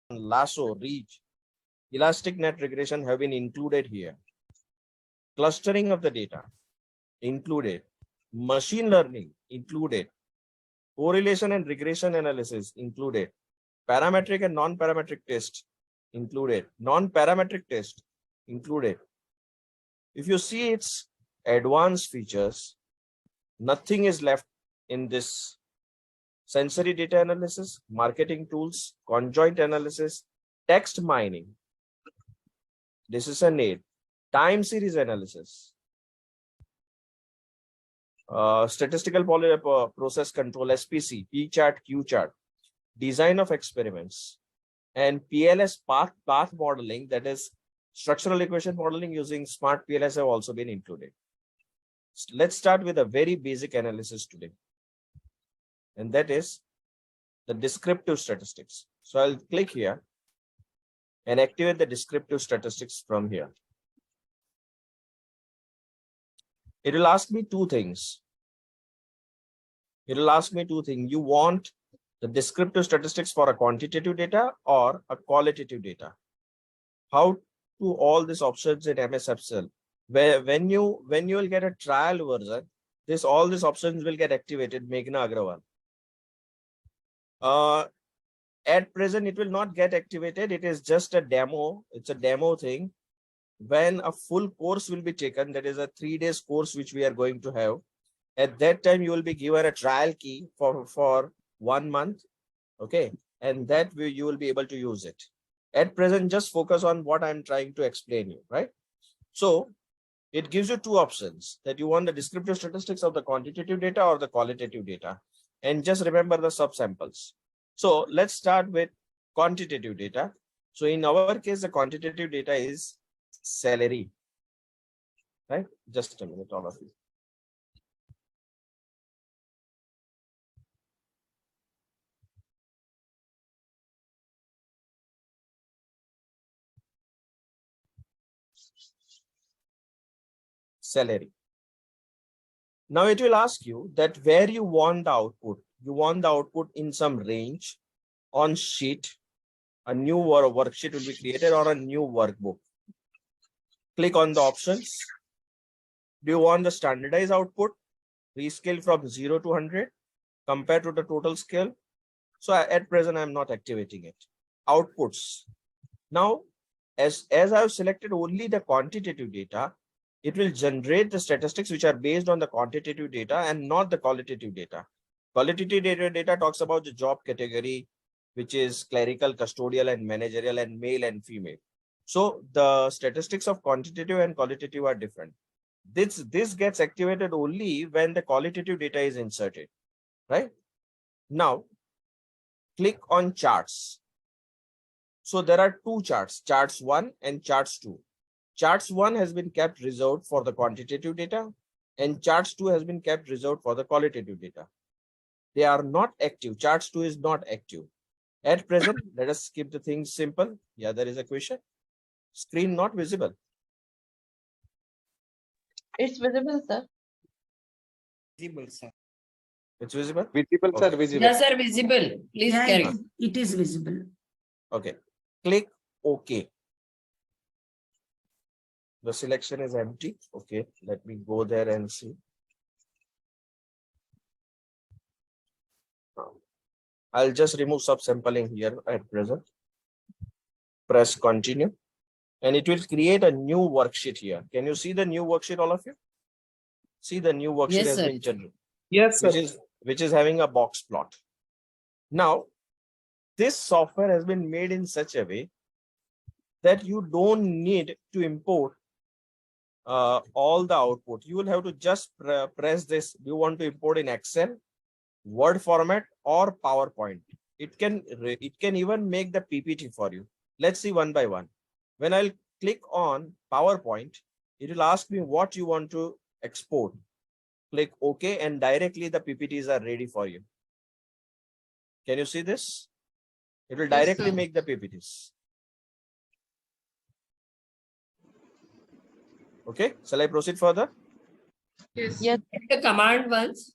lasso, reach, elastic net regression have been included here. Clustering of the data included. Machine learning included. Correlation and regression analysis included. Parametric and non-parametric test included. Non-parametric test included. If you see its advanced features, nothing is left in this. Sensory data analysis, marketing tools, conjoint analysis, text mining, decision aid, time series analysis, statistical process control, SPC, P chart, Q chart, design of experiments, and PLS path modeling, that is structural equation modeling using smart PLS, have also been included. Let's start with a very basic analysis today, and that is the descriptive statistics. So I'll click here and activate the descriptive statistics from here. It will ask me two things. You want the descriptive statistics for a quantitative data or a qualitative data? How to all these options in MS Excel? Where when you will get a trial version, all these options will get activated. Meghna Agrawal. At present, it will not get activated. It is just a demo. It's a demo thing. When a full course will be taken, that is a 3 days course which we are going to have. At that time, you will be given a trial key for 1 month. Okay. And that way you will be able to use it. At present, just focus on what I'm trying to explain you, right? So it gives you two options, that you want the descriptive statistics of the quantitative data or the qualitative data. And just remember the subsamples. So let's start with quantitative data. So in our case, the quantitative data is salary, right? Just a minute, all of you. Salary. Now it will ask you that where you want the output. You want the output in some range, on sheet, a new worksheet will be created, or a new workbook. Click on the options. Do you want the standardized output, rescale from 0 to 100 compared to the total scale? So at present, I'm not activating it. Outputs. Now, as I've selected only the quantitative data, it will generate the statistics which are based on the quantitative data and not the qualitative data. Qualitative data talks about the job category, which is clerical, custodial, and managerial, and male and female. So the statistics of quantitative and qualitative are different. This gets activated only when the qualitative data is inserted, right? Now, click on charts. So there are two charts, charts 1 and charts 2. Charts 1 has been kept reserved for the quantitative data, and charts 2 has been kept reserved for the qualitative data. They are not active. Charts 2 is not active. At present, let us keep the things simple. Yeah, there is a question. Screen not visible. It's visible, sir. Visible, sir. It's visible? Visible, Okay. sir. Visible. Yes, sir, visible. Please Yeah, carry. it is visible. Okay. Click OK. The selection is empty. Okay. Let me go there and see. I'll just remove subsampling here at present. Press continue. And it will create a new worksheet here. Can you see the new worksheet, all of you? See, the new worksheet Yes, has sir. been generated. Yes, sir. Which is having a box plot. Now, this software has been made in such a way that you don't need to import all the output. You will have to just press this. Do you want to import in Excel, Word format, or PowerPoint? It can even make the PPT for you. Let's see one by one. When I'll click on PowerPoint, it will ask me what you want to export. Click OK, and directly the PPTs are ready for you. Can you see this? It will directly make the PPTs. Okay, shall I proceed further? Yes. Hit the command once.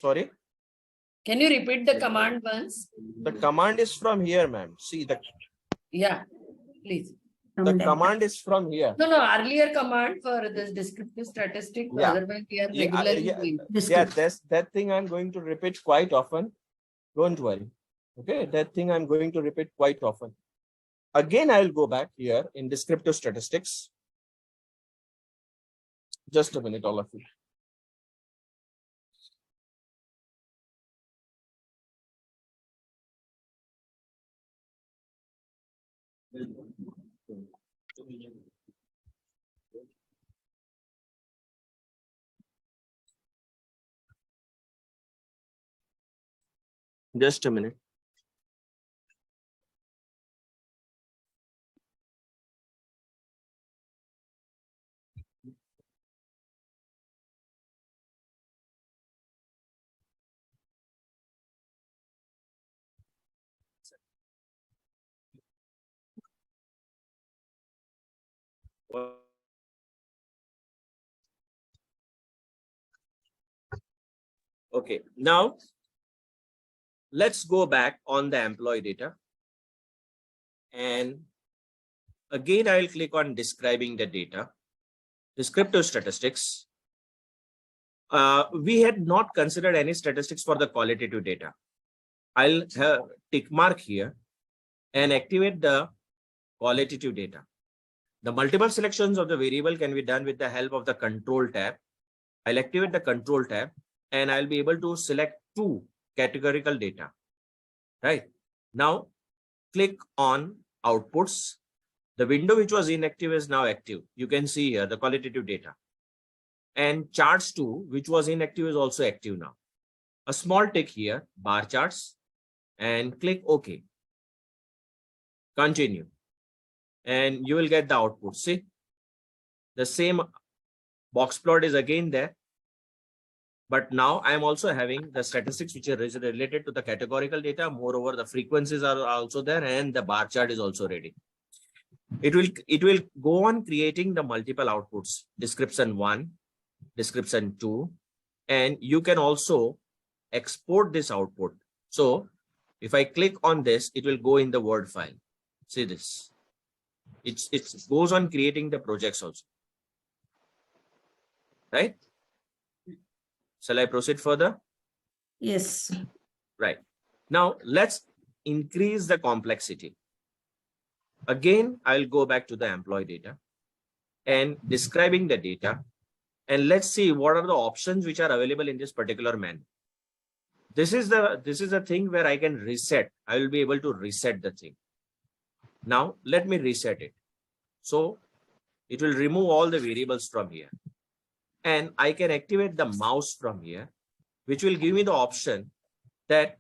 Sorry. Can you repeat the command once? The command is from here, ma'am. See, Yeah, please. the command is from here. No, earlier command for this descriptive statistic. Yeah. Otherwise, we are regularly doing. Yeah, that thing I'm going to repeat quite often. Don't worry. Okay, that thing I'm going to repeat quite often. Again, I'll go back here in descriptive statistics. Just a minute, all of you. Just a minute. Okay, now let's go back on the employee data. And again, I'll click on describing the data, descriptive statistics. We had not considered any statistics for the qualitative data. I'll tick mark here and activate the qualitative data. The multiple selections of the variable can be done with the help of the control tab. I'll activate the control tab and I'll be able to select two categorical data. Right now, click on outputs. The window which was inactive is now active. You can see here the qualitative data. And charts 2, which was inactive, is also active now. A small tick here, bar charts, and click OK. Continue. And you will get the output. See, the same box plot is again there. But now I am also having the statistics which are related to the categorical data. Moreover, the frequencies are also there and the bar chart is also ready. It will go on creating the multiple outputs, description 1, description 2, and you can also export this output. So if I click on this, it will go in the Word file. See this. It goes on creating the projects also. Right? Shall I proceed further? Yes. Right. Now let's increase the complexity. Again, I'll go back to the employee data and describing the data. And let's see what are the options which are available in this particular menu. This is the thing where I can reset. I will be able to reset the thing. Now let me reset it. So it will remove all the variables from here. And I can activate the mouse from here, which will give me the option that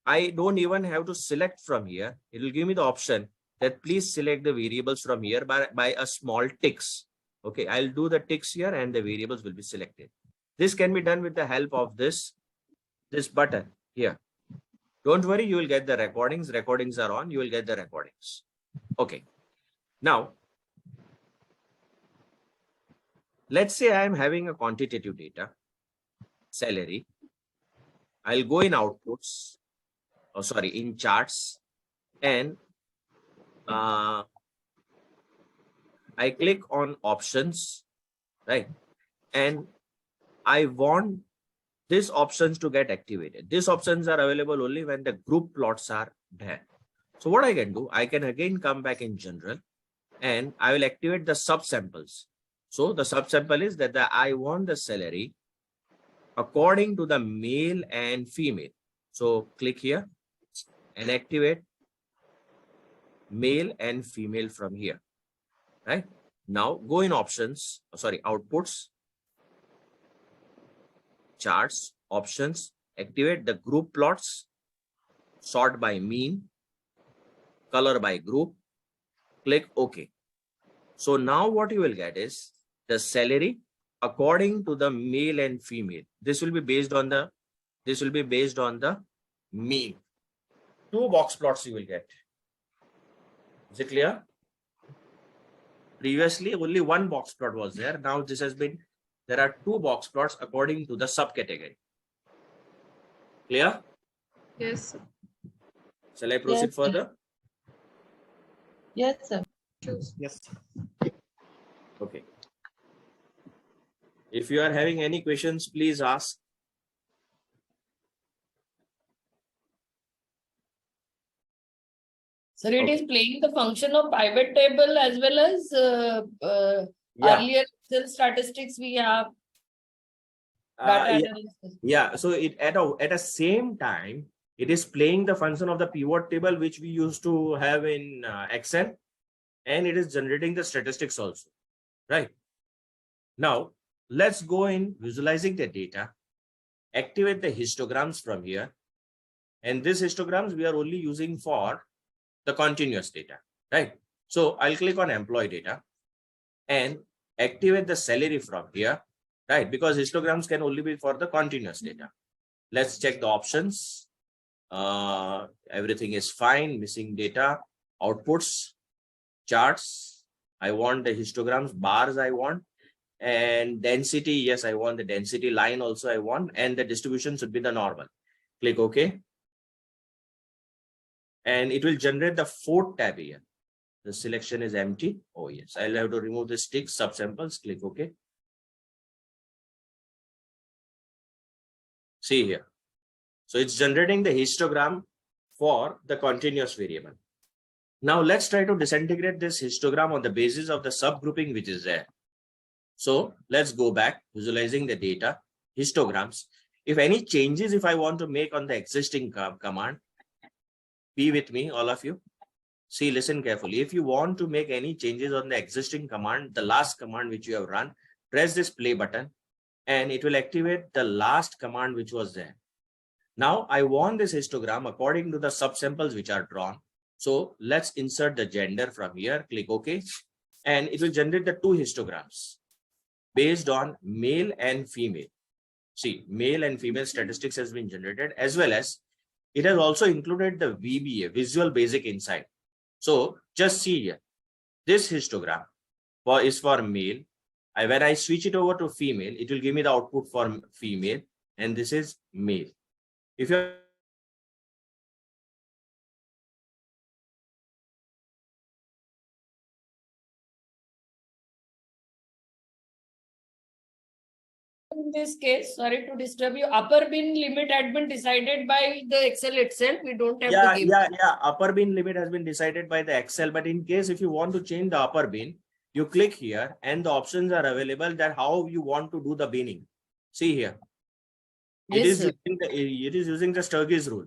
I don't even have to select from here. It will give me the option that please select the variables from here by a small ticks. Okay, I'll do the ticks here and the variables will be selected. This can be done with the help of this button here. Don't worry, you will get the recordings. Recordings are on. You will get the recordings. Okay. Now, let's say I am having a quantitative data, salary. I'll go in outputs, in charts, and I click on options, right? And I want these options to get activated. These options are available only when the group plots are there. So what I can do, I can again come back in general and I will activate the subsamples. So the subsample is that I want the salary according to the male and female. So click here and activate male and female from here. Right now, go in options, outputs, charts, options, activate the group plots, sort by mean, color by group, click OK. So now what you will get is the salary according to the male and female. This will be based on the mean. 2 box plots you will get. Is it clear? Previously, only 1 box plot was there. Now there are 2 box plots according to the subcategory. Clear? Yes, sir. Shall I proceed Yes, sir. further? Yes, sir. Yes. Okay. If you are having any questions, please ask. Sir, it is Okay. playing the function of pivot table as well as Yeah. earlier Excel statistics we have. Uh, Data yeah. analysis. Yeah. So it at a same time, it is playing the function of the pivot table, which we used to have in Excel, and it is generating the statistics also, right? Now, let's go in visualizing the data, activate the histograms from here. And these histograms we are only using for the continuous data, right? So I'll click on employee data and activate the salary from here, right? Because histograms can only be for the continuous data. Let's check the options. Everything is fine, missing data, outputs, charts. I want the histograms, bars I want, and density. Yes, I want the density line also I want, and the distribution should be the normal. Click OK. And it will generate the fourth tab here. The selection is empty. Oh yes, I'll have to remove the stick subsamples. Click OK. See here. So it's generating the histogram for the continuous variable. Now let's try to disintegrate this histogram on the basis of the subgrouping which is there. So let's go back, visualizing the data, histograms. If any changes, if I want to make on the existing command, be with me, all of you. See, listen carefully. If you want to make any changes on the existing command, the last command which you have run, press this play button and it will activate the last command which was there. Now I want this histogram according to the subsamples which are drawn. So let's insert the gender from here, click OK, and it will generate the two histograms based on male and female. See, male and female statistics has been generated, as well as it has also included the VBA, Visual Basic Insight. So just see here, this histogram is for male. When I switch it over to female, it will give me the output for female, and this is male. If you're In this case, sorry to disturb you, upper bin limit had been decided by the Excel itself. We don't have to give. Upper bin limit has been decided by the Excel, but in case if you want to change the upper bin, you click here and the options are available that how you want to do the binning. See here. Yes, It is using the Sturgis rule.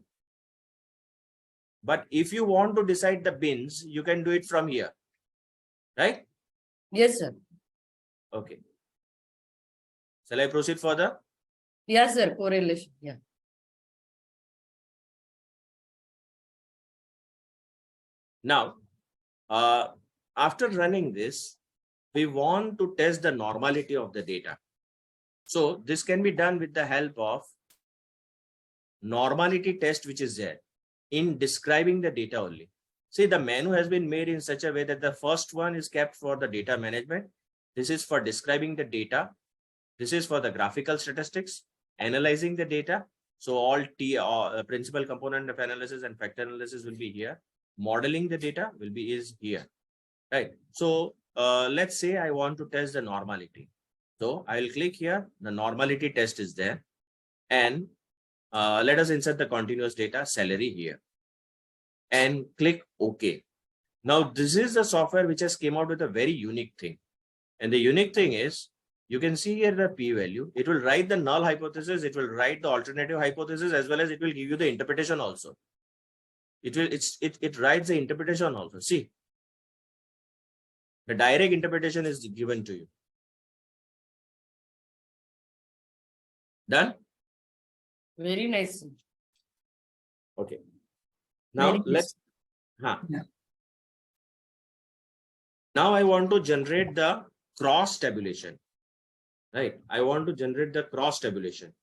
But if you want to decide the bins, you can do it from here. Right? Yes, sir. Okay. Shall I proceed further? Yes, sir. Correlation. Yeah. Now, after running this, we want to test the normality of the data. So this can be done with the help of normality test, which is there in describing the data only. See, the menu has been made in such a way that the first one is kept for the data management. This is for describing the data. This is for the graphical statistics, analyzing the data. So all principal component of analysis and factor analysis will be here. Modeling the data is here, right? So let's say I want to test the normality. So I will click here. The normality test is there, and let us insert the continuous data salary here, and click OK. Now this is the software which has came out with a very unique thing, and the unique thing is you can see here the p-value. It will write the null hypothesis. It will write the alternative hypothesis, as well as it will give you the interpretation also. It writes the interpretation also. See, the direct interpretation is given to you. Done? Very nice. Okay. Now Very let's. Yeah. Now I want to generate the cross tabulation. Right. I want to generate the cross tabulation.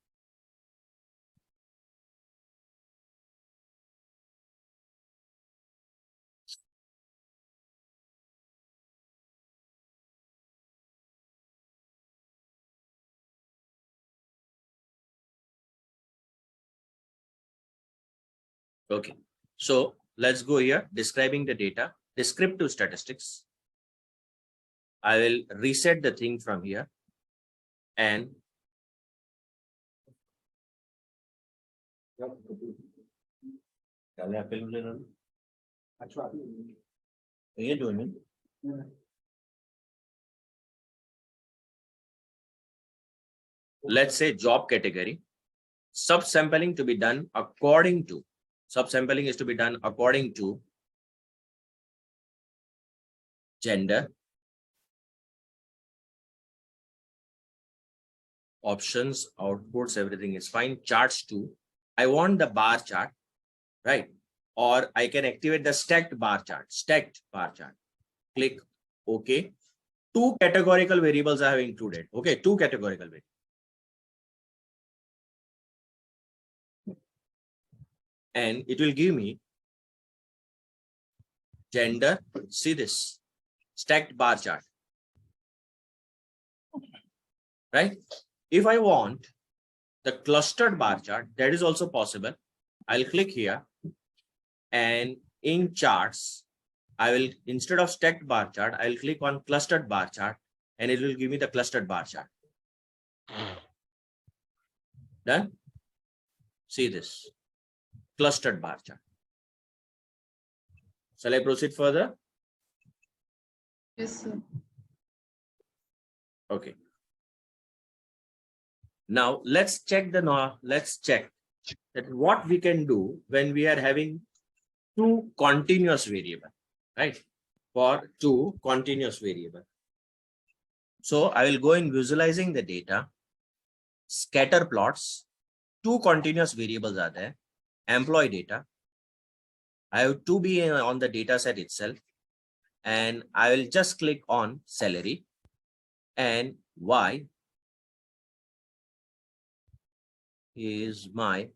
Okay. So let's go here. Describing the data, descriptive statistics. I will reset the thing from here and let's say job category. Subsampling to be done according to, subsampling is to be done according to gender, options, outputs, everything is fine. Charts too. I want the bar chart, right? Or I can activate the stacked bar chart, Click OK. Two categorical variables I have included. Okay, two categorical variables. And it will give me gender. See this stacked bar chart, right? If I want the clustered bar chart, that is also possible. I'll click here and in charts, I will, instead of stacked bar chart, I'll click on clustered bar chart and it will give me the clustered bar chart. Done? See this clustered bar chart. Shall I proceed further? Yes, sir. Okay. Now let's check that what we can do when we are having two continuous variable, right? For two continuous variable. So I will go in visualizing the data, scatter plots, two continuous variables are there, employee data. I have to be on the data set itself, and I will just click on salary and Y is my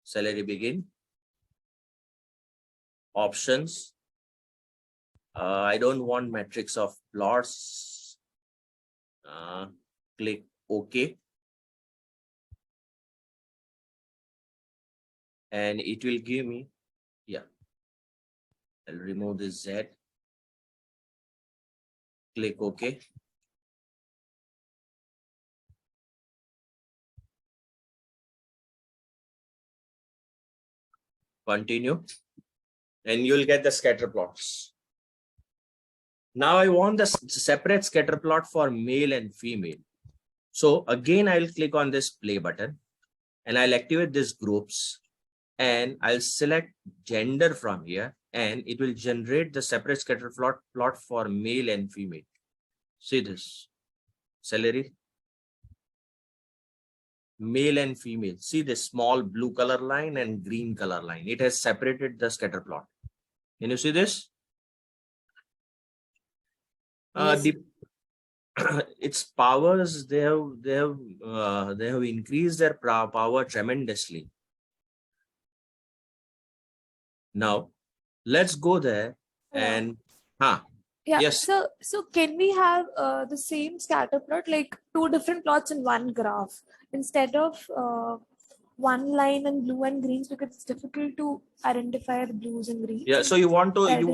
salary begin, options. I don't want matrix of plots. Click OK. And it will give me, yeah, I'll remove this Z. Click OK. Continue. And you'll get the scatter plots. Now I want the separate scatter plot for male and female. So again, I'll click on this play button and I'll activate these groups and I'll select gender from here and it will generate the separate scatter plot for male and female. See this salary, male and female. See this small blue color line and green color line. It has separated the scatter plot. Can you see this? Yes. Its powers, they have increased their power tremendously. Now let's go there and Yeah. yes. So can we have the same scatter plot, like two different plots in one graph instead of one line in blue and greens, because it's difficult to identify the blues and greens. Yeah. So you want to That is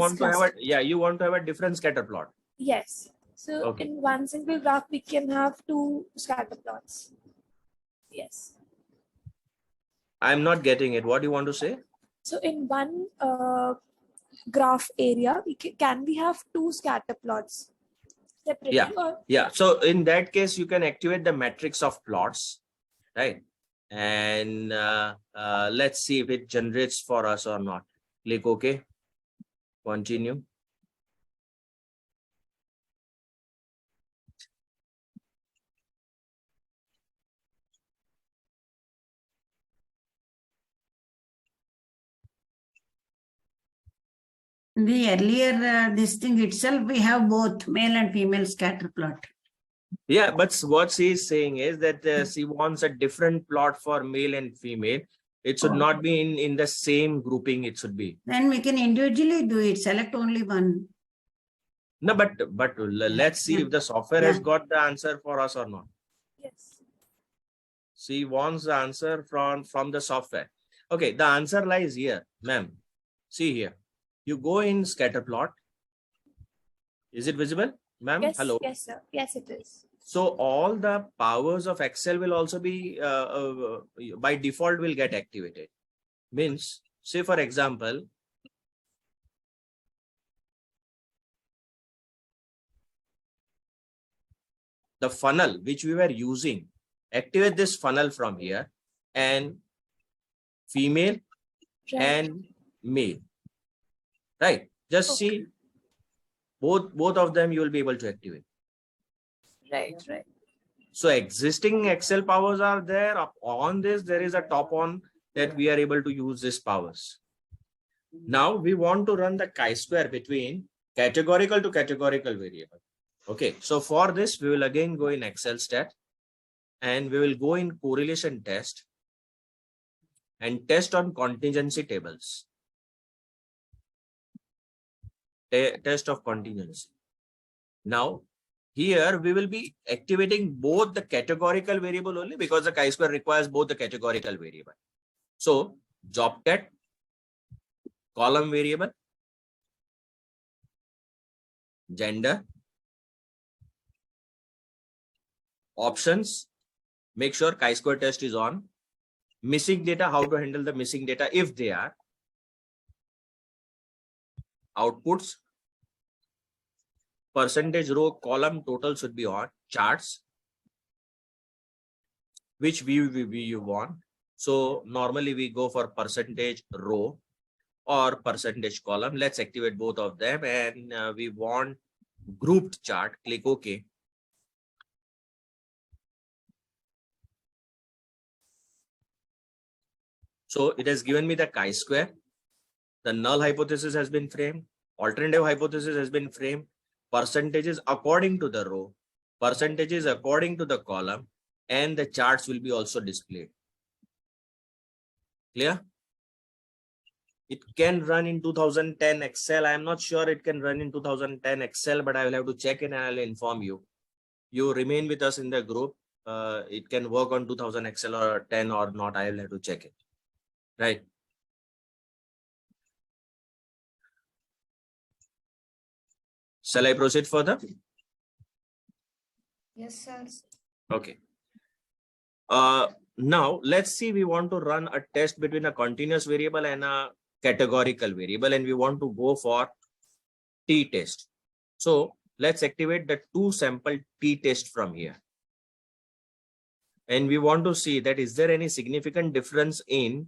have you want to have a different scatter plot. Yes. So Okay. in one single graph, we can have two scatter plots. Yes. I'm not getting it. What do you want to say? So in one graph area, can we have two scatter plots separately? Yeah. Or Yeah. So in that case, you can activate the matrix of plots, right? And let's see if it generates for us or not. Click OK. Continue. The earlier this thing itself, we have both male and female scatter plot. Yeah, but what she is saying is that she wants a different plot for male and female. It should not be in the same grouping. It should be. Then we can individually do it. Select only one. No, but let's see if the software has got the answer for us or not. yes. She wants the answer from the software. Okay, the answer lies here, ma'am. See here. You go in scatter plot. Is it visible, ma'am? Yes, Hello. yes, sir. Yes, it is. So all the powers of Excel will also be by default will get activated. Means, say for example, the funnel which we were using, activate this funnel from here, and female Right. and male. Right. Just Okay. see both of them you will be able to activate. Right, right. So existing Excel powers are there. On this, there is a top on that we are able to use these powers. Now we want to run the chi-square between categorical to categorical variable. Okay, so for this, we will again go in XLSTAT and we will go in correlation test and test on contingency tables. Test of contingency. Now, here we will be activating both the categorical variable only because the chi-square requires both the categorical variable. So, job cat, column variable, gender, options, make sure chi-square test is on, missing data, how to handle the missing data if they are, outputs, percentage row column total should be on, charts, which view you want. So normally we go for percentage row or percentage column. Let's activate both of them, and we want grouped chart. Click OK. So it has given me the chi-square. The null hypothesis has been framed. Alternative hypothesis has been framed. Percentages according to the row, percentages according to the column, and the charts will be also displayed. Clear? It can run in 2010 Excel. I am not sure it can run in 2010 Excel, but I will have to check it and I will inform you. You remain with us in the group. It can work on 2000 Excel or 10 or not. I will have to check it. Right. Shall I proceed further? Yes, sir. Okay. Now let's see, we want to run a test between a continuous variable and a categorical variable, and we want to go for t-test. So let's activate the two sample t-test from here. And we want to see that is there any significant difference in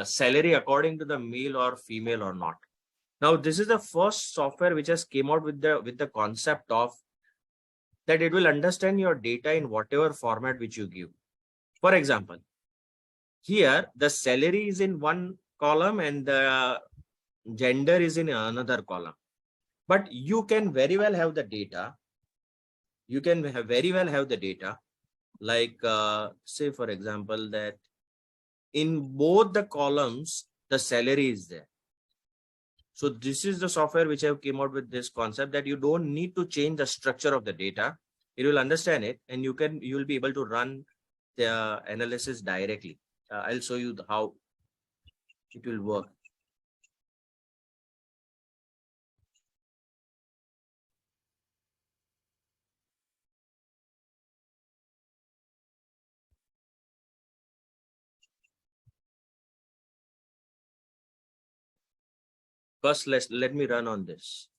salary according to the male or female or not. Now this is the first software which has came out with the concept of that it will understand your data in whatever format which you give. For example, here the salary is in one column and the gender is in another column. But you can very well have the data. You can very well have the data like say for example that in both the columns the salary is there. So this is the software which have came out with this concept that you don't need to change the structure of the data. It will understand it and you will be able to run the analysis directly. I'll show you how it will work. First, let me run on this.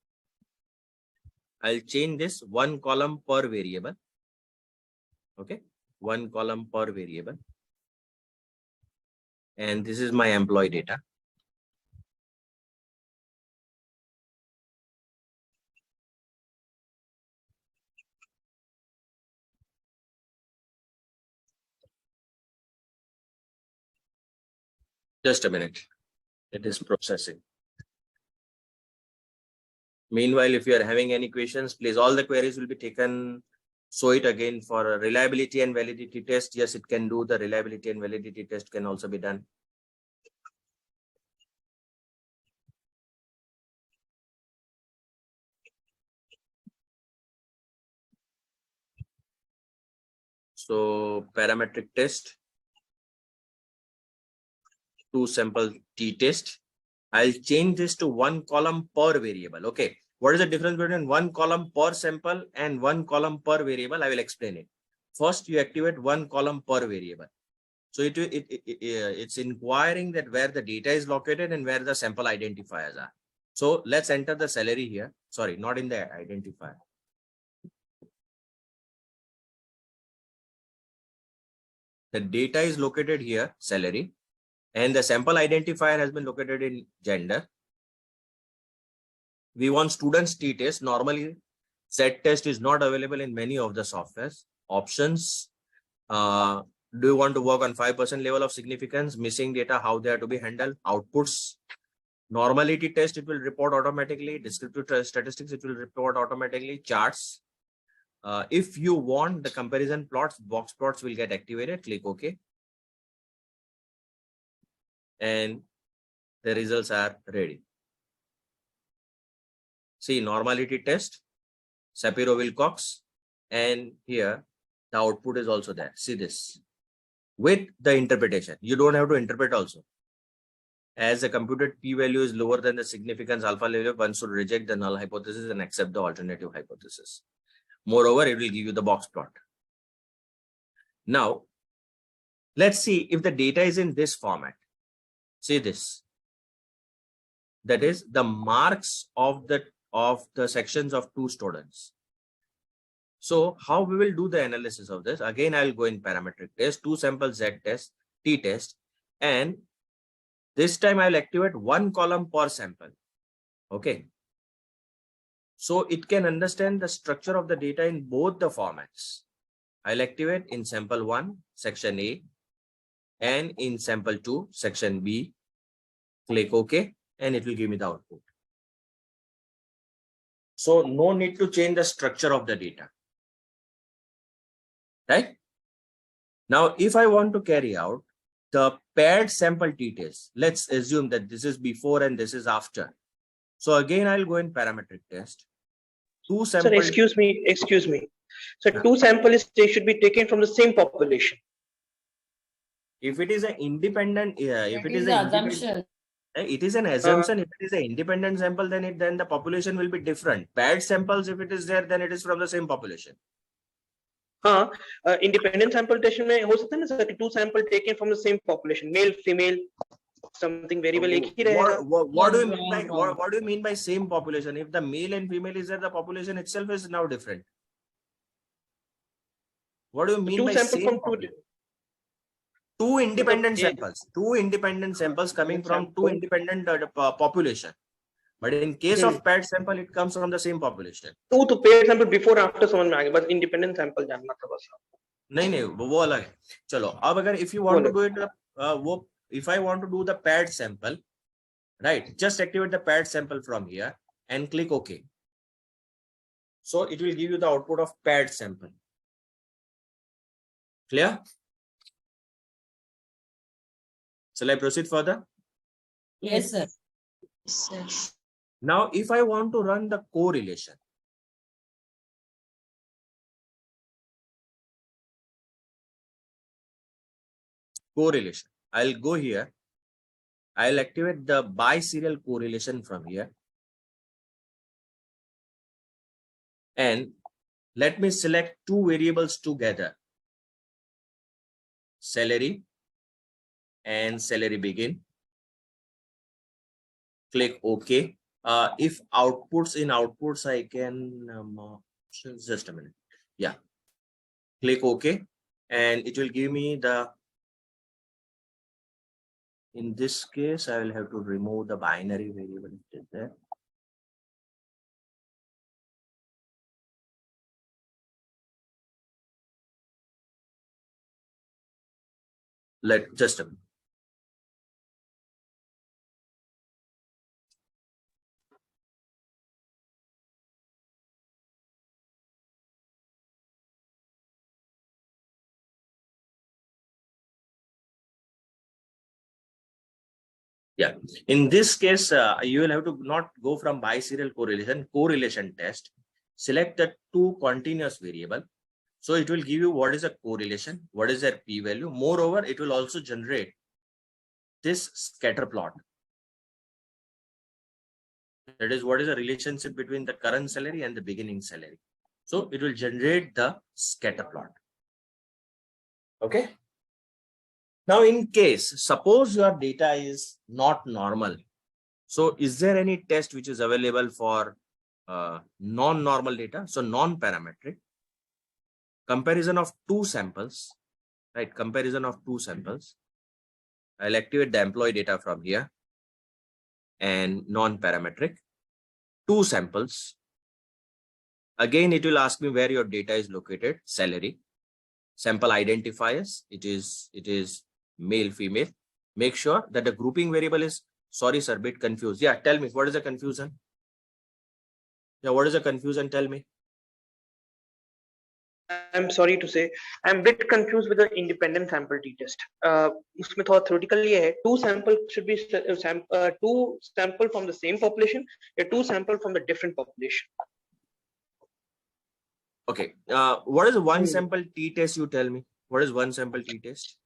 I'll change this one column per variable. Okay, one column per variable. And this is my employee data. Just a minute. It is processing. Meanwhile, if you are having any questions, please, all the queries will be taken. Show it again for a reliability and validity test. Yes, it can do the reliability and validity test can also be done. So parametric test, 2 sample t-test. I'll change this to 1 column per variable. Okay. What is the difference between 1 column per sample and 1 column per variable? I will explain it. First, you activate 1 column per variable. So it's inquiring that where the data is located and where the sample identifiers are. So let's enter the salary here. Sorry, not in the identifier. The data is located here, salary, and the sample identifier has been located in gender. We want students t-test. Normally, Z-test is not available in many of the softwares. Options. Do you want to work on 5% level of significance? Missing data, how they are to be handled? Outputs. Normality test, it will report automatically. Descriptive statistics, it will report automatically. Charts. If you want the comparison plots, box plots will get activated. Click OK. And the results are ready. See, normality test, Shapiro-Wilcox, and here the output is also there. See this. With the interpretation, you don't have to interpret also. As the computed p-value is lower than the significance alpha level, one should reject the null hypothesis and accept the alternative hypothesis. Moreover, it will give you the box plot. Now, let's see if the data is in this format. See this. That is the marks of the sections of 2 students. So how we will do the analysis of this? Again, I will go in parametric test, 2 sample Z-test, t-test, and this time I will activate 1 column per sample. Okay. So it can understand the structure of the data in both the formats. I'll activate in sample 1, section A, and in sample 2, section B. Click OK, and it will give me the output. So no need to change the structure of the data. Right? Now, if I want to carry out the paired sample t-test, let's assume that this is before and this is after. So again, I'll go in parametric test. 2 sample. Sir, excuse me. So 2 samples they should be taken from the same population. If it is an independent, if it is an an assumption. It is an assumption. If it is an independent sample, then the population will be different. Paired samples, if it is there, then it is from the same population. Independent sample test में हो सकता है ना sir कि 2 sample taken from the same population, male, female, something variable एक ही रहेगा. What do you mean by what do you mean by same population? If the male and female is there, the population itself is now different. What do you mean 2 by samples same from 2? 2 independent samples. 2 independent samples coming from 2 independent population. But in case of paired sample, it comes from the same population. 2 तो paired sample before after समझ में आ गया, बस independent sample जानना था बस. नहीं वो अलग है. चलो अब अगर if you want to do it, if I want to do the paired sample, right? Just activate the paired sample from here and click OK. So it will give you the output of paired sample. Clear? Shall I proceed further? Yes, sir. Now, if I want to run the correlation, I'll go here. I'll activate the biserial correlation from here. And let me select 2 variables together. Salary and salary begin. Click OK. If outputs in outputs, I can just a minute. Yeah. Click OK. And it will give me the, in this case, I will have to remove the binary variable there. Just a minute. Yeah, in this case, you will have to not go from biserial correlation test. Select the 2 continuous variable. So it will give you what is a correlation, what is their p-value. Moreover, it will also generate this scatter plot. That is, what is the relationship between the current salary and the beginning salary. So it will generate the scatter plot. Okay. Now, in case, suppose your data is not normal. So is there any test which is available for non-normal data? So non-parametric comparison of two samples, right? Comparison of two samples. I'll activate the employee data from here and non-parametric. Two samples. Again, it will ask me where your data is located, salary. Sample identifiers, it is male, female. Make sure that the grouping variable is, sorry, sir, bit confused. Yeah, tell me, what is the confusion? Yeah, what is the confusion? Tell me. I'm sorry to say, I'm a bit confused with the independent sample t-test. उसमें थोड़ा theoretical ये है, two sample should be two sample from the same population, or two sample from the different population. Okay, what is one sample t-test? You tell me. What is one sample t-test?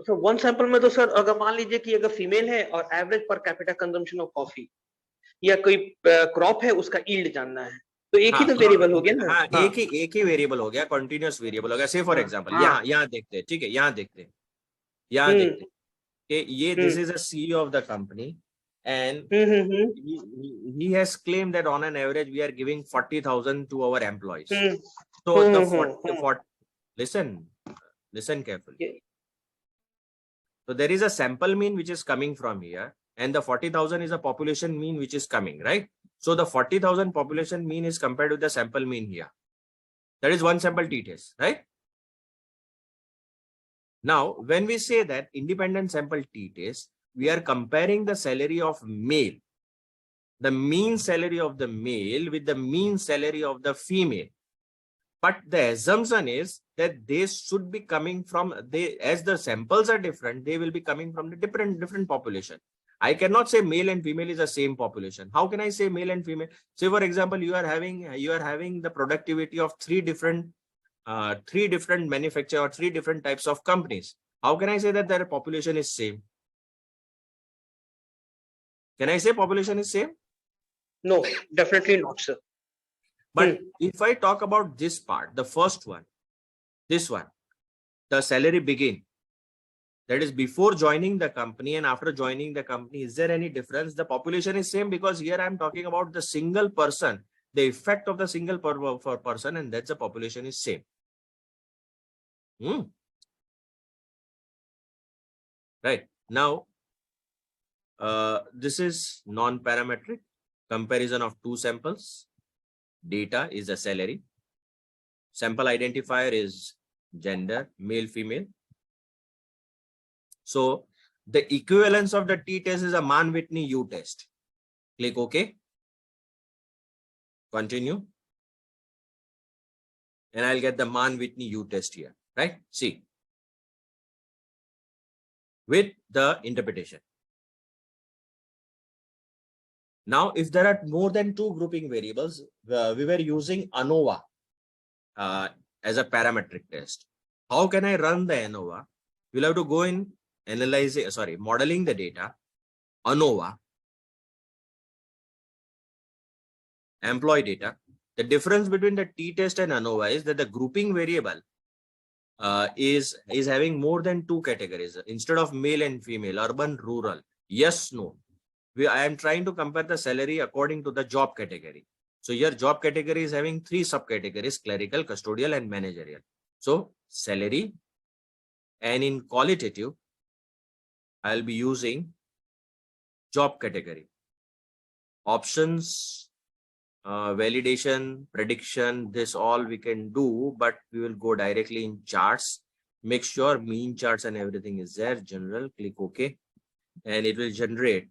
So one sample में तो sir अगर मान लीजिए कि अगर female है और average per capita consumption of coffee या कोई crop है उसका yield जानना है तो एक ही तो वेरिएबल हो गया ना. हाँ, एक ही वेरिएबल हो गया, कंटिन्यूअस वेरिएबल हो गया. से फॉर एग्जांपल यहाँ देखते हैं, ठीक है, यहाँ देखते हैं कि ये this is a CEO of the company and he has claimed that on an average we are giving 40,000 to our employees. So the listen carefully. So there is a sample mean which is coming from here, and the 40,000 is a population mean which is coming, right? So the 40,000 population mean is compared with the sample mean here. That is one sample t-test, right? Now, when we say that independent sample t-test, we are comparing the salary of male, the mean salary of the male with the mean salary of the female. But the assumption is that they should be coming from, as the samples are different, they will be coming from the different population. I cannot say male and female is the same population. How can I say male and female? Say for example, you are having the productivity of three different manufacturers or three different types of companies. How can I say that their population is same? Can I say population is same? No, definitely not, sir. But if I talk about this part, the first one, this one, the salary begin, that is before joining the company and after joining the company, is there any difference? The population is same because here I am talking about the single person, the effect of the single person, and that's the population is same. Right. Now, this is non-parametric comparison of two samples. Data is the salary. Sample identifier is gender, male, female. So the equivalence of the t-test is a Mann-Whitney U-test. Click OK. Continue. And I'll get the Mann-Whitney U-test here, right? See. With the interpretation. Now, if there are more than two grouping variables, we were using ANOVA as a parametric test. How can I run the ANOVA? You'll have to go in modeling the data, ANOVA, employee data. The difference between the t-test and ANOVA is that the grouping variable is having more than two categories instead of male and female, urban, rural. Yes, no. I am trying to compare the salary according to the job category. So your job category is having three subcategories: clerical, custodial, and managerial. So salary, and in qualitative, I'll be using job category. Options, validation, prediction, this all we can do, but we will go directly in charts. Make sure mean charts and everything is there. General, click OK, and it will generate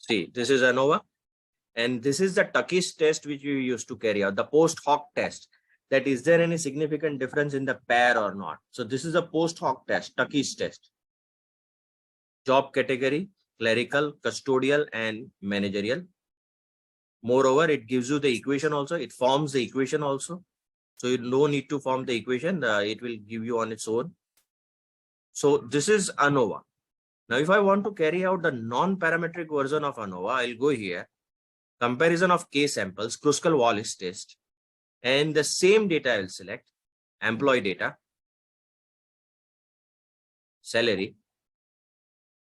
see, this is ANOVA, and this is the Tucky's test which we used to carry out, the post hoc test. that is there any significant difference in the pair or not. So this is a post hoc test, Tucky's test. Job category, clerical, custodial, and managerial. Moreover, it gives you the equation also. It forms the equation also. So you no need to form the equation. It will give you on its own. So this is ANOVA. Now, if I want to carry out the non-parametric version of ANOVA, I'll go here. Comparison of K samples, Kruskal-Wallis test. And the same data I'll select. Employee data. Salary.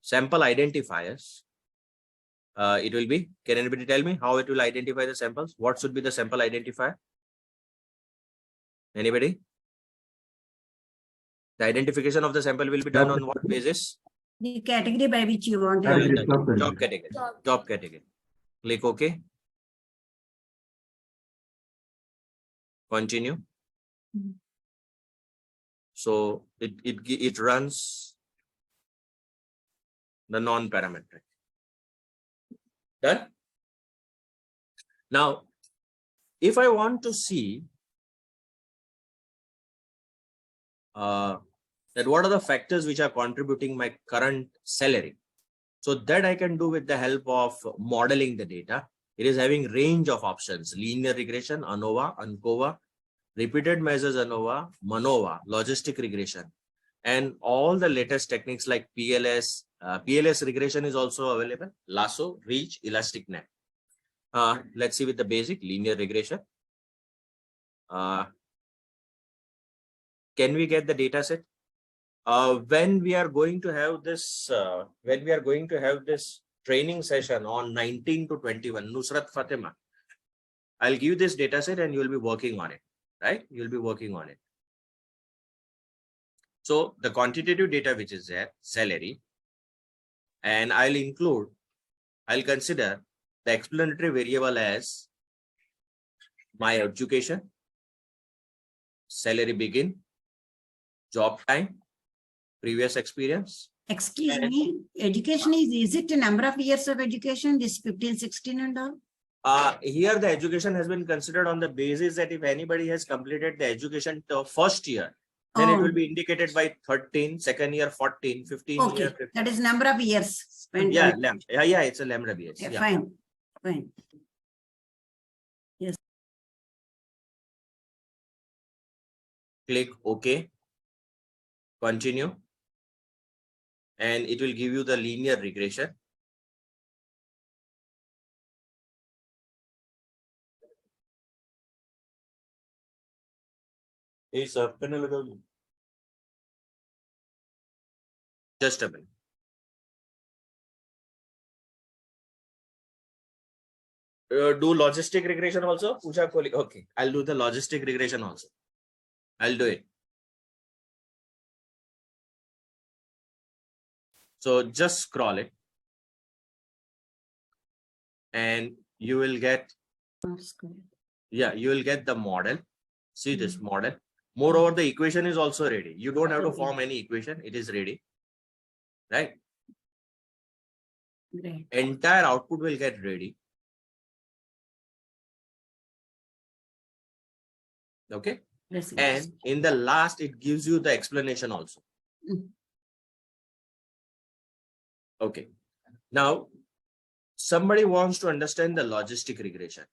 Sample identifiers. It will be, can anybody tell me how it will identify the samples? What should be the sample identifier? Anybody? The identification of the sample will be done on what basis? The category by which you want to. Job category. Job category. Click OK. Continue. So it runs the non-parametric. Done. Now, if I want to see that what are the factors which are contributing my current salary, so that I can do with the help of modeling the data. It is having range of options: linear regression, ANOVA, ANCOVA, repeated measures ANOVA, MANOVA, logistic regression, and all the latest techniques like PLS. PLS regression is also available. Lasso, reach, elastic net. Let's see with the basic linear regression. Can we get the data set? When we are going to have this, training session on 19 to 21, Nusrat Fatima, I'll give you this data set and you'll be working on it, right? You'll be working on it. So the quantitative data which is there, salary, and I'll consider the explanatory variable as my education, salary begin, job time, previous experience. Excuse me, education is it a number of years of education, this 15, 16 and all? Here the education has been considered on the basis that if anybody has completed the education to first year, then it will be indicated by 13, second year 14, 15 Okay, year 15. that is number of years spent. Yeah, it's a lambda base. Yeah, Yeah. fine. Click OK. Continue. And it will give you the linear regression. Hey, sir, just a minute. Do logistic regression also? Pooja Kohli. Okay, I'll do the logistic regression also. I'll do it. So just scroll it. And you will get, you will get the model. See this model. Moreover, the equation is also ready. You don't have to form any equation. It is ready. Right? Great. Entire output will get ready. Okay. Yes, And in the last, it gives you the explanation also. Okay. Now, somebody wants to understand the logistic regression.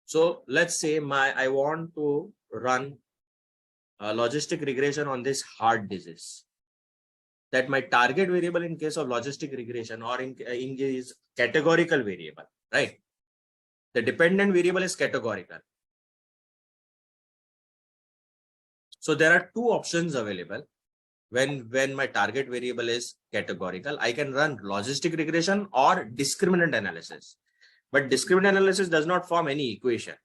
So let's say I want to run a logistic regression on this heart disease. That my target variable in case of logistic regression or in is categorical variable, right? The dependent variable is categorical. So there are two options available when my target variable is categorical. I can run logistic regression or discriminant analysis. But discriminant analysis does not form any equation.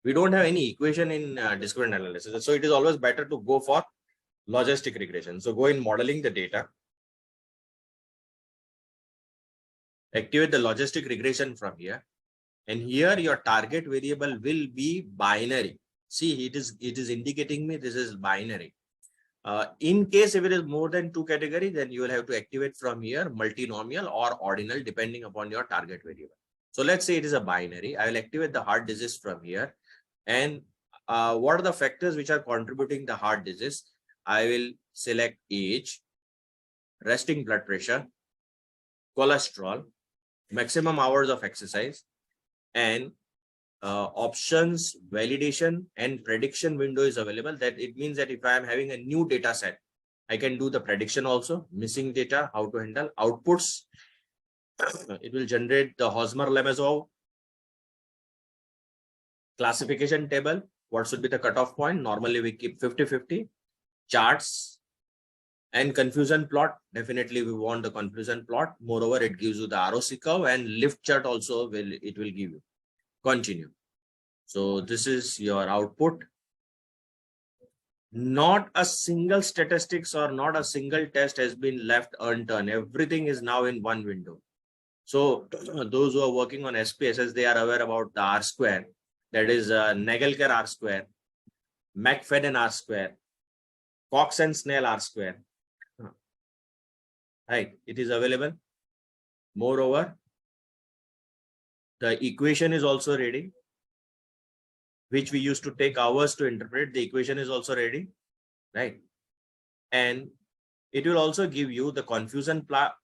We don't have any equation in discriminant analysis. So it is always better to go for logistic regression. So go in modeling the data. Activate the logistic regression from here. And here your target variable will be binary. See, it is indicating me this is binary. In case if it is more than two categories, then you will have to activate from here multinomial or ordinal depending upon your target variable. So let's say it is a binary. I will activate the heart disease from here. And what are the factors which are contributing to heart disease? I will select age, resting blood pressure, cholesterol, maximum hours of exercise, and options, validation, and prediction window is available. That it means that if I am having a new data set, I can do the prediction also, missing data, how to handle outputs. It will generate the Hosmer-Lemezov classification table. What should be the cutoff point? Normally we keep 50-50. Charts and confusion plot. Definitely we want the confusion plot. Moreover, it gives you the ROC curve, and lift chart also will give you. Continue. So this is your output. Not a single statistics or not a single test has been left unturned. Everything is now in one window. So those who are working on SPSS, they are aware about the R square. That is Nagelkar R square, McFadden R square, Cox and Snell R square. Right, it is available. Moreover, the equation is also ready, which we used to take hours to interpret. The equation is also ready, right? And it will also give you the confusion plot.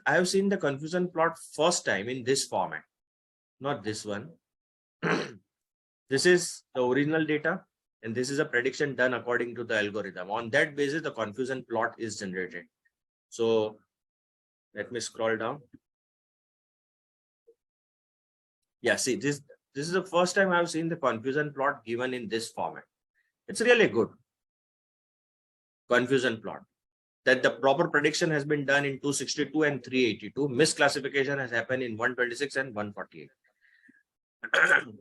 I have seen the confusion plot first time in this format, not this one. This is the original data, and this is a prediction done according to the algorithm. On that basis, the confusion plot is generated. So let me scroll down. Yeah, see, this is the first time I've seen the confusion plot given in this format. It's really good. Confusion plot. That the proper prediction has been done in 262 and 382. Misclassification has happened in 126 and 148.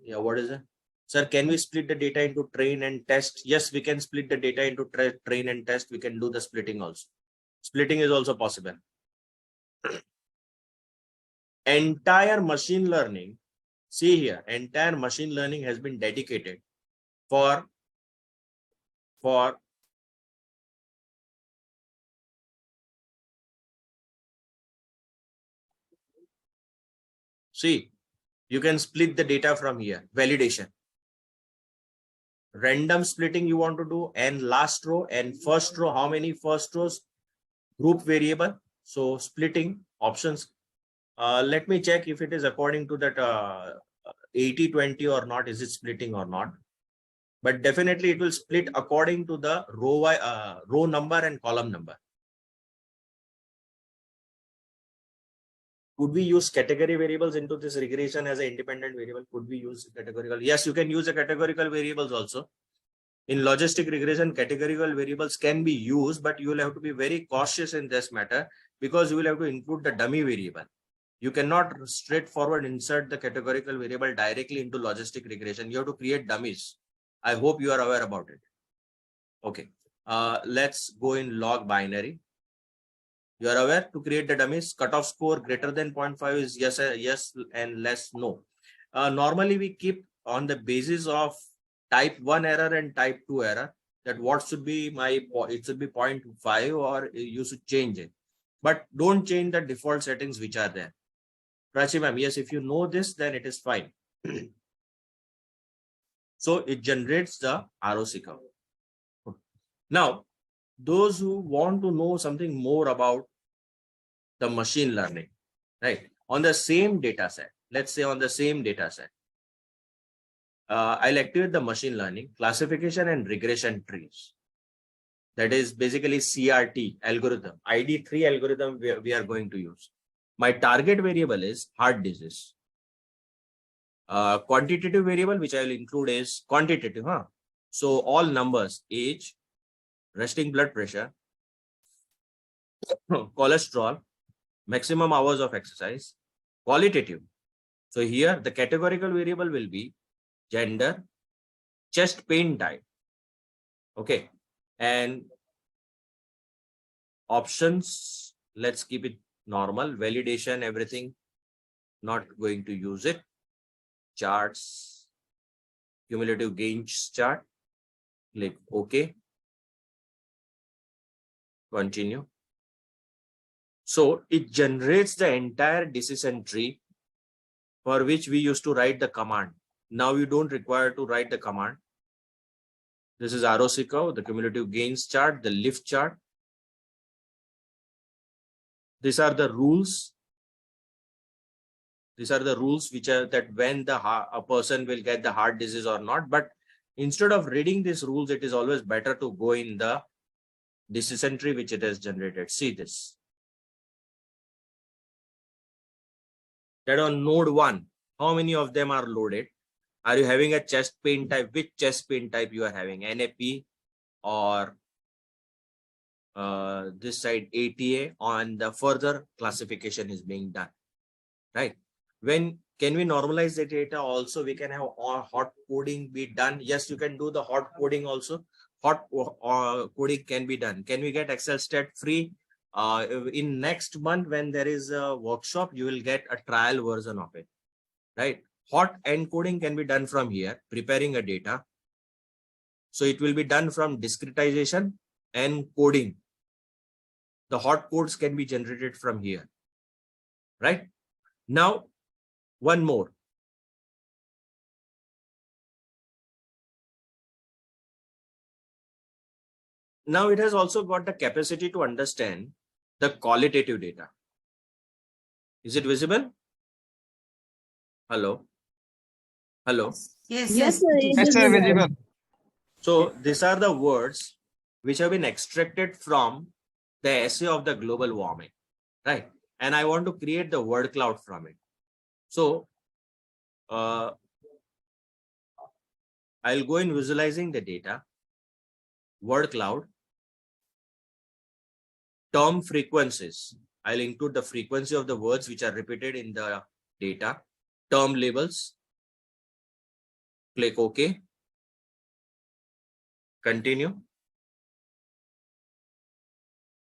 Yeah, what is it? Sir, can we split the data into train and test? Yes, we can split the data into train and test. We can do the splitting also. Splitting is also possible. Entire machine learning, see here, entire machine learning has been dedicated for see, you can split the data from here. Validation. Random splitting you want to do, and last row and first row. How many first rows? Group variable. So splitting options. Let me check if it is according to that 80-20 or not. Is it splitting or not? But definitely it will split according to the row number and column number. Could we use category variables into this regression as an independent variable? Could we use categorical? Yes, you can use a categorical variables also. In logistic regression, categorical variables can be used, but you will have to be very cautious in this matter because you will have to include the dummy variable. You cannot straightforward insert the categorical variable directly into logistic regression. You have to create dummies. I hope you are aware about it. Okay. Let's go in log binary. You are aware to create the dummies. Cutoff score greater than 0.5 is yes, yes, and less no. Normally we keep on the basis of type 1 error and type 2 error, that what should be it should be 0.5 or you should change it. But don't change the default settings which are there. Prachi ma'am, yes, if you know this, then it is fine. So it generates the ROC curve. Now, those who want to know something more about the machine learning, right? On the same data set, let's say on the same data set, I'll activate the machine learning, classification and regression trees. That is basically CRT algorithm, ID3 algorithm we are going to use. My target variable is heart disease. Quantitative variable which I will include is quantitative. So all numbers, age, resting blood pressure, cholesterol, maximum hours of exercise. Qualitative. So here the categorical variable will be gender, chest pain type. Okay. And options, let's keep it normal. Validation, everything, not going to use it. Charts, cumulative gains chart. Click OK. Continue. So it generates the entire decision tree for which we used to write the command. Now you don't require to write the command. This is ROC curve, the cumulative gains chart, the lift chart. These are the rules. These are the rules which are that when a person will get the heart disease or not. But instead of reading these rules, it is always better to go in the decision tree which it has generated. See this. That on node 1, how many of them are loaded? Are you having a chest pain type? Which chest pain type you are having? NAP or this side ATA, on the further classification is being done, right? When can we normalize the data also? We can have hot coding be done. Yes, you can do the hot coding also. Hot coding can be done. Can we get XLSTAT free? In next month, when there is a workshop, you will get a trial version of it, right? Hot encoding can be done from here, preparing a data. So it will be done from discretization and coding. The hot codes can be generated from here, right? Now, one more. Now it has also got the capacity to understand the qualitative data. Is it visible? Hello? Hello? Yes, Yes, sir. it Yes, is sir, visible. visible. So these are the words which have been extracted from the essay of the global warming, right? And I want to create the word cloud from it. So I'll go in visualizing the data, word cloud, term frequencies. I'll include the frequency of the words which are repeated in the data, term labels, click OK, continue,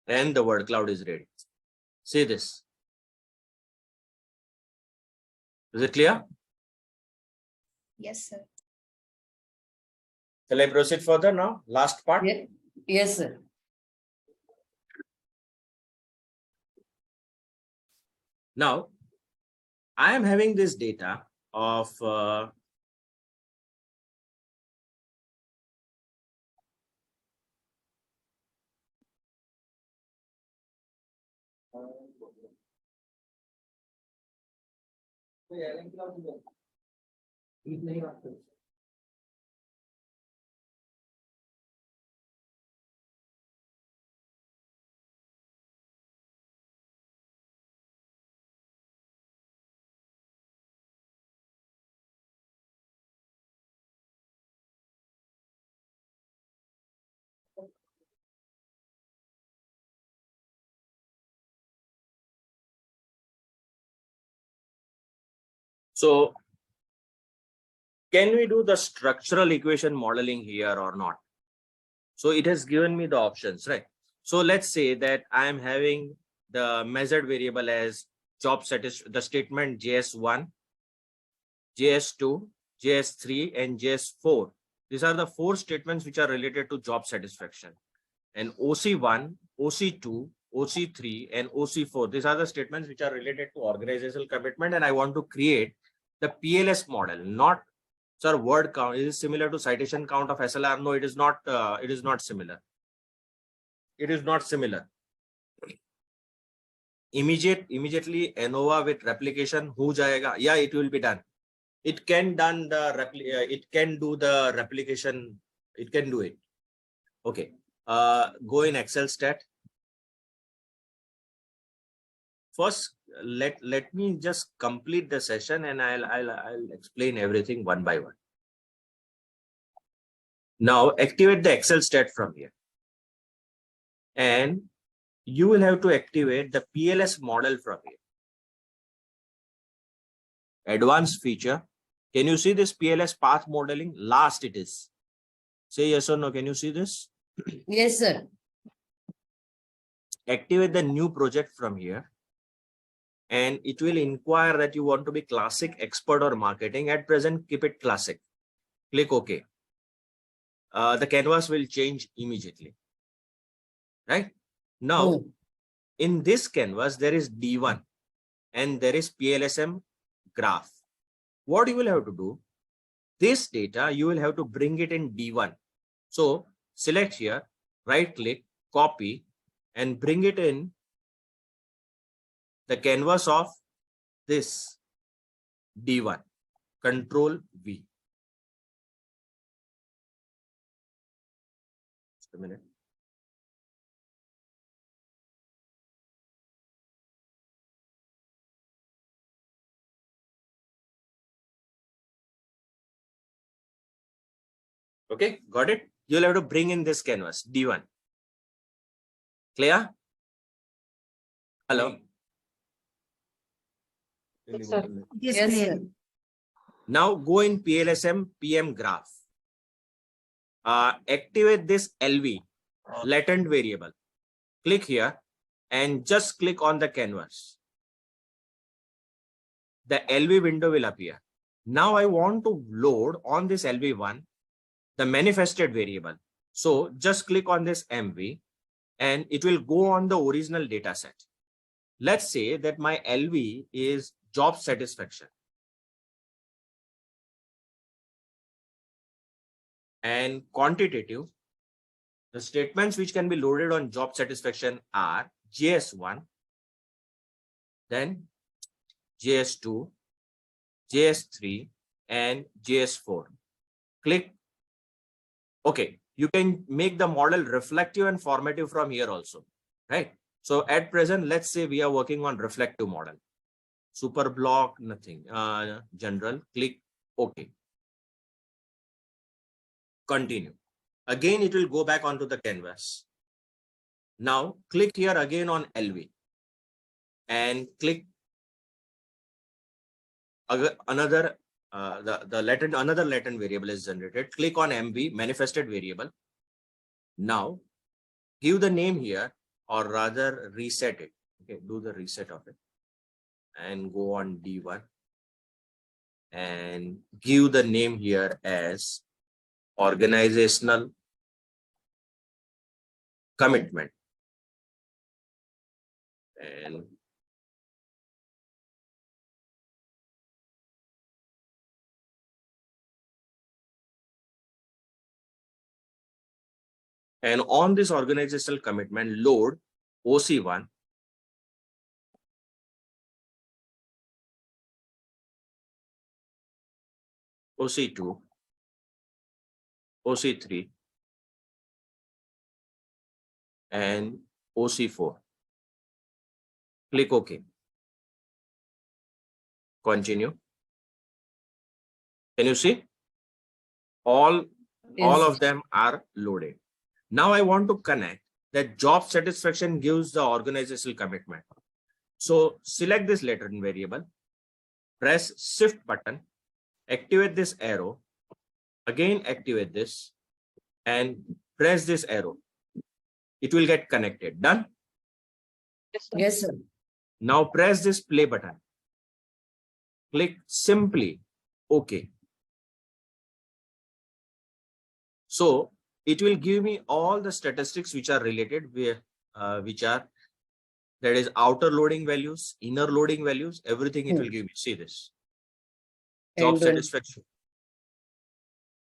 and the word cloud is ready. See this. Is it clear? Yes, sir. Shall I proceed further now? Last part. Yes, sir. Now, I am having this data of so can we do the structural equation modeling here or not? So it has given me the options, right? So let's say that I am having the measured variable as job satisfaction, the statement JS1, JS2, JS3, and JS4. These are the 4 statements which are related to job satisfaction. And OC1, OC2, OC3, and OC4. These are the statements which are related to organizational commitment. And I want to create the PLS model, not, sir, word count. Is it similar to citation count of SLR? No, it is not. It is not similar. It is not similar. Immediately ANOVA with replication, who jayega? Yeah, it will be done. It can done the it can do the replication. It can do it. Okay. Go in XLSTAT. First, let me just complete the session and I'll explain everything one by one. Now activate the XLSTAT from here. And you will have to activate the PLS model from here. Advanced feature. Can you see this PLS path modeling? Last it is. Say yes or no. Can you see this? Yes, sir. Activate the new project from here. And it will inquire that you want to be classic, expert, or marketing. At present, keep it classic. Click OK. The canvas will change immediately. Right? Now, in this canvas, there is D1 and there is PLSM graph. What you will have to do, this data, you will have to bring it in D1. So select here, right click, copy, and bring it in the canvas of this D1. Control V. Just a minute. Okay, got it? You'll have to bring in this canvas, D1. Clear? Hello? Yes, sir. Yes, Yes, clear. sir. Now go in PLSM PM graph. Activate this LV, latent variable. Click here and just click on the canvas. The LV window will appear. Now I want to load on this LV1 the manifested variable. So just click on this MV and it will go on the original data set. Let's say that my LV is job satisfaction. And quantitative, the statements which can be loaded on job satisfaction are JS1, then JS2, JS3, and JS4. Click OK. You can make the model reflective and formative from here also, right? So at present, let's say we are working on reflective model. Super block, nothing. General, click OK. Continue. Again, it will go back onto the canvas. Now click here again on LV and click another another latent variable is generated. Click on MV, manifested variable. Now give the name here, or rather reset it. Okay, do the reset of it and go on D1 and give the name here as organizational commitment. And on this organizational commitment, load OC1, OC2, OC3, and OC4. Click OK. Continue. Can you see? All of them are loaded. Now I want to connect that job satisfaction gives the organizational commitment. So select this latent variable, press shift button, activate this arrow, again activate this and press this arrow. It will get connected. Done? Yes, sir. Now press this play button. Click simply OK. So it will give me all the statistics which are related, that is outer loading values, inner loading values, everything it will give me. See this. Job satisfaction.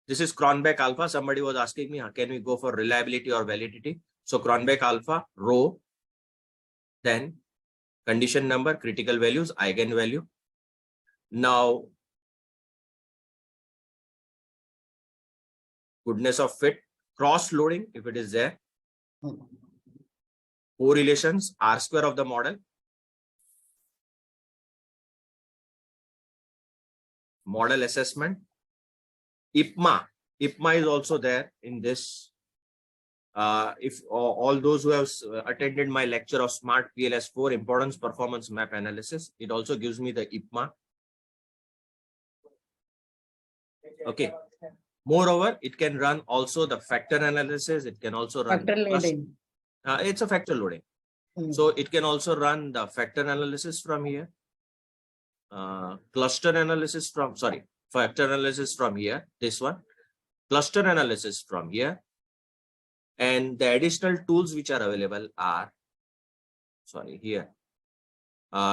This is Cronbach alpha. Somebody was asking me, can we go for reliability or validity? So Cronbach alpha, row, then condition number, critical values, eigenvalue. Now, goodness of fit, cross loading, if it is there. Correlations, R square of the model. Model assessment. IPMA. IPMA is also there in this. If all those who have attended my lecture of Smart PLS4 importance performance map analysis, it also gives me the IPMA. Okay. Moreover, it can run also the factor analysis. It can also run Factor loading. It's a factor loading. So it can also run the factor analysis from here. Cluster analysis from, factor analysis from here, this one. Cluster analysis from here. And the additional tools which are available are, here.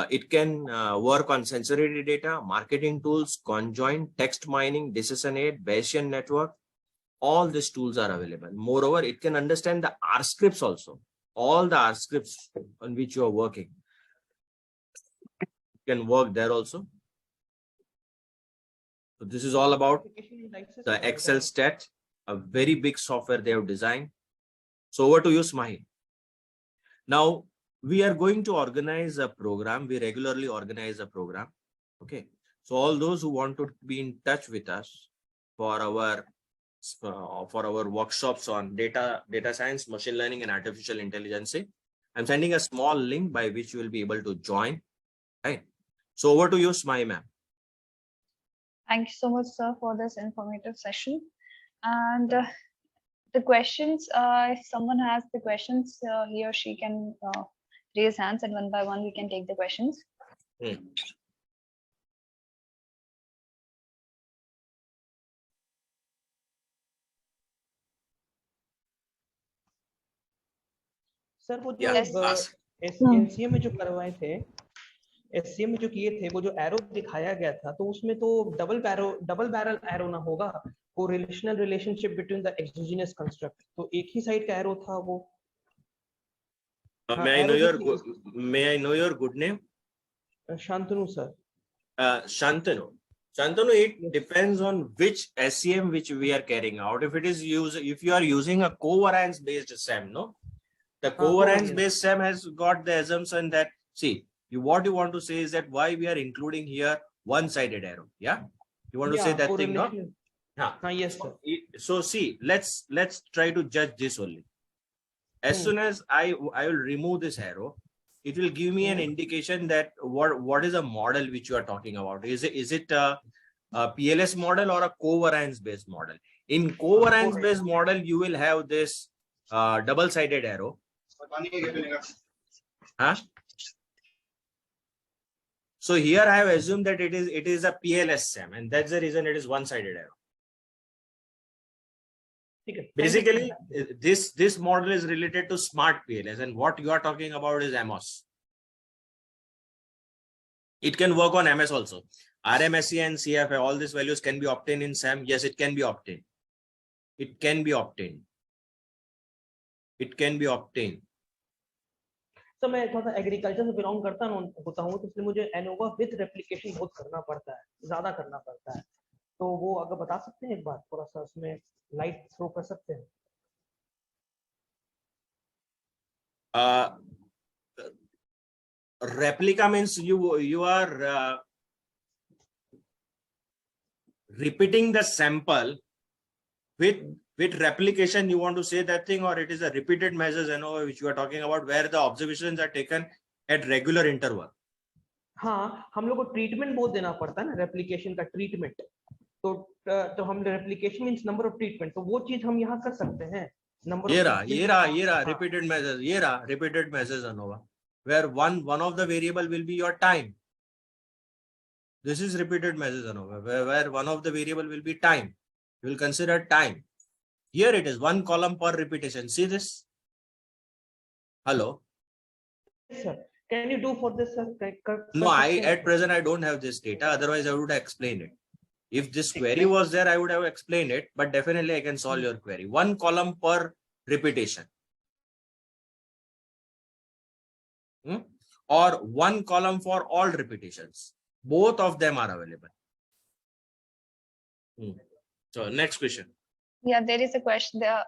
It can work on sensory data, marketing tools, conjoint, text mining, decision aid, Bayesian network, All these tools are available. Moreover, it can understand the R scripts also. All the R scripts on which you are working can work there also. So this is all about the XLSTAT, a very big software they have designed. So over to you, Smahil. Now we are going to organize a program. We regularly organize a program. Okay. So all those who want to be in touch with us for our workshops on data science, machine learning, and artificial intelligence, I'm sending a small link by which you will be able to join. Right. So over to you, Smahil ma'am. Thank you so much, sir, for this informative session. And the questions, if someone has the questions, he or she can raise hands, and one by one we can take the questions. Sir वो जो Yes, ask. SCM में जो करवाए थे, SCM में जो किए थे, वो जो एरो दिखाया गया था, तो उसमें तो डबल बैरल एरो ना होगा, correlational relationship between the exogenous construct, तो एक ही साइड का एरो था वो. May I know your good name? Shantanu, sir. Shantanu, it depends on which SEM which we are carrying out. If you are using a covariance based SEM, no, the covariance based SEM has got the assumption that, see, what you want to say is that why we are including here one-sided arrow. Yeah, you want to say that thing, no? Yes, sir. So see, let's try to judge this only. As soon as I will remove this arrow, it will give me an indication that what is a model which you are talking about. Is it a PLS model or a covariance based model? In covariance based model, you will have this double-sided arrow. So here I have assumed that it is a PLS SEM, and that's the reason it is one-sided arrow. Basically, this model is related to smart PLS, and what you are talking about is MOS. It can work on MS also. RMSE and CFA, all these values can be obtained in SEM. Yes, it can be obtained. It can be obtained. It can be obtained. तो मैं थोड़ा agriculture से belong होता हूँ, तो इसलिए मुझे ANOVA with replication बहुत करना पड़ता है, ज्यादा करना पड़ता है. तो वो अगर बता सकते हैं एक बार, थोड़ा सा उसमें लाइट थ्रो कर सकते हैं. Replica means you are repeating the sample with replication. You want to say that thing, or it is a repeated measures ANOVA which you are talking about, where the observations are taken at regular interval. हाँ, हम लोग को treatment बहुत देना पड़ता है ना, replication का ट्रीटमेंट. तो हम replication means number of treatment, तो वो चीज हम यहाँ कर सकते हैं. ये रहा repeated measures. ये रहा repeated measures ANOVA, where one of the variable will be your time. This is repeated measures ANOVA, where one of the variable will be time. You will consider time. Here it is one column per repetition. See this? Hello. Yes, sir. Can you do for this, sir? No, at present I don't have this data. Otherwise, I would have explained it. If this query was there, I would have explained it. But definitely, I can solve your query. One column per repetition, or one column for all repetitions. Both of them are available. So next question. Yeah, there is a question. The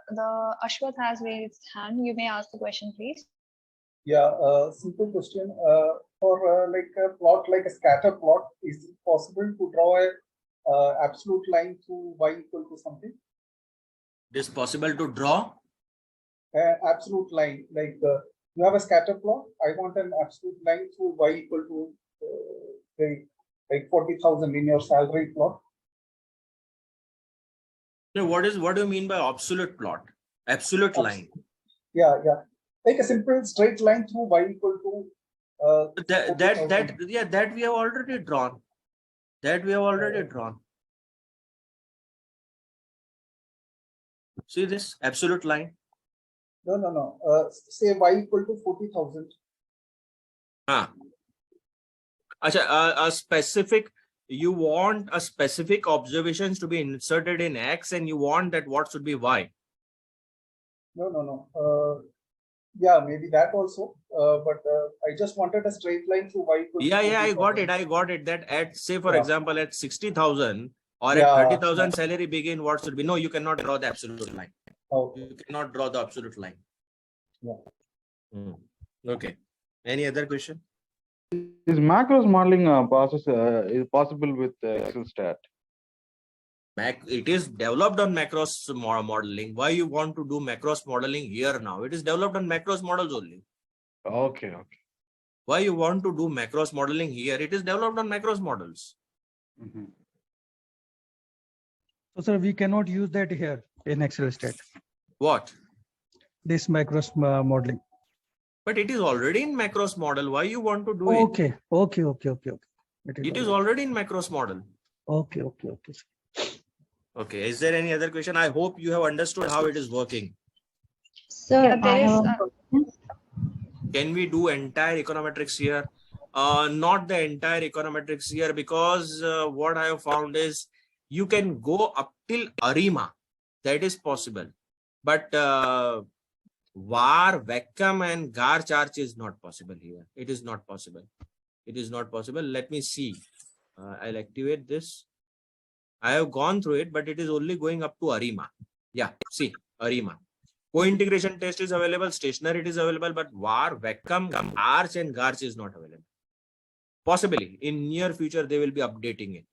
Ashwath has raised his hand. You may ask the question, please. Yeah, simple question. For like a plot, like a scatter plot, is it possible to draw a absolute line through y equal to something? It is possible to draw An absolute line, like you have a scatter plot. I want an absolute line through y equal to say like 40,000 in your salary plot. So what do you mean by absolute plot? Absolute line. Yeah. Like a simple straight line through y equal to that we have already drawn. See this absolute line? No. Say y equal to 40,000. A specific. you want a specific observations to be inserted in X and you want that what should be Y. No. Yeah, maybe that also. But I just wanted a straight line through Y equals. Yeah, I got 40,000. it. I got it. That at, say, for Yeah. example, at 60,000 or Yeah. at 30,000 salary begin, what should be? No, you cannot draw the absolute line. Okay. You cannot draw the absolute line. Yeah. Okay. Any other question? Is macros modeling process is possible with XLSTAT? It is developed on macros modeling. Why you want to do macros modeling here now? It is developed on macros models only. Okay. Why you want to do macros modeling here? It is developed on macros models. So, sir, we cannot use that here in XLSTAT, What? this macros modeling. But it is already in macros model. Why you want to do it? Okay. It is already in macros model. Okay. Okay. Is there any other question? I hope you have understood how it is working. Yeah, there is. Can we do entire econometrics here? Not the entire econometrics here, because what I have found is you can go up till ARIMA. That is possible. But VAR, VECM and GAR charge is not possible here. It is not possible. Let me see. I'll activate this. I have gone through it, but it is only going up to ARIMA. Yeah, see, ARIMA. Co-integration test is available, stationary it is available, but VAR, VECM, ARCH and GARCH is not available. Possibly, in near future, they will be updating it.